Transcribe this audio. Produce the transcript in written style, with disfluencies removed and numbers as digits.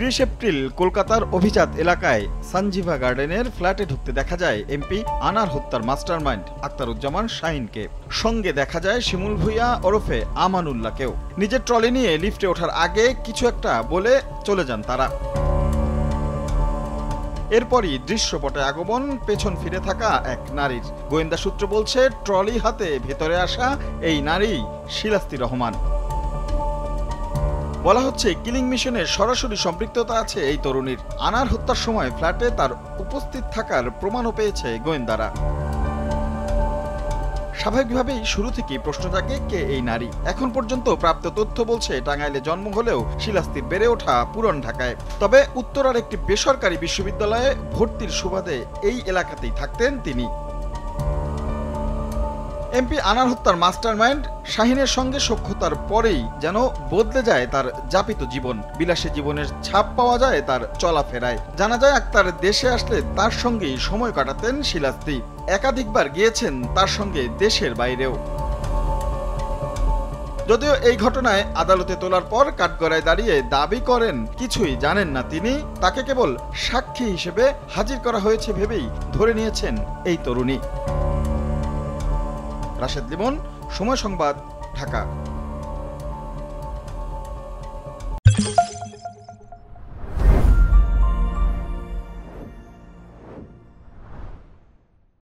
৩০ April কলকাতার অভিজাত এলাকায় সঞ্জীভা গার্ডেনের ফ্ল্যাটে ঢুকতে দেখা যায় এমপি আনার হত্যার মাস্টারমাইন্ড আখতারুজ্জামান শাহিনকে। সঙ্গে দেখা যায় শিমুল ভূঁইয়া ওরফে আমানুল্লাহকেও। নিজের ট্রলি নিয়ে লিফটে ওঠার আগে কিছু একটা বলে চলে যান তারা। এরপরই দৃশ্যপটে আগমন পেছন ফিরে থাকা এক নারীর। গোয়েন্দা সূত্র বলছে, ট্রলি হাতে ভেতরে আসা এই নারী শিলাস্তি রহমান। বলা হচ্ছে, কিলিং মিশনের সরাসরি সম্পৃক্ততা আছে এই তরুণীর। আনার হত্যার সময় ফ্ল্যাটে তার উপস্থিত থাকার প্রমাণও পেয়েছে গোয়েন্দারা। স্বাভাবিকভাবেই শুরু থেকেই প্রশ্ন জাগে, কে এই নারী? এখন পর্যন্ত প্রাপ্ত তথ্য বলছে, টাঙ্গাইলে জন্ম হলেও শিলাস্তির বেড়ে ওঠা পুরান ঢাকায়। তবে উত্তরার একটি বেসরকারি বিশ্ববিদ্যালয়ে ভর্তির সুবাদে এই এলাকাতেই থাকতেন তিনি। এমপি আনার হত্যার মাস্টারমাইন্ড শাহিনের সঙ্গে সখ্যতার পরেই যেন বদলে যায় তার যাপিত জীবন। বিলাসী জীবনের ছাপ পাওয়া যায় তার চলাফেরায়। জানা যায়, আক্তার দেশে আসলে তার সঙ্গেই সময় কাটাতেন শিলাস্তি। একাধিকবার গিয়েছেন তার সঙ্গে দেশের বাইরেও। যদিও এই ঘটনায় আদালতে তোলার পর কাঠগড়ায় দাঁড়িয়ে দাবি করেন কিছুই জানেন না তিনি। তাকে কেবল সাক্ষী হিসেবে হাজির করা হয়েছে ভেবেই ধরে নিয়েছেন এই তরুণী। রাশেদ লিমন, সময় সংবাদ, ঢাকা।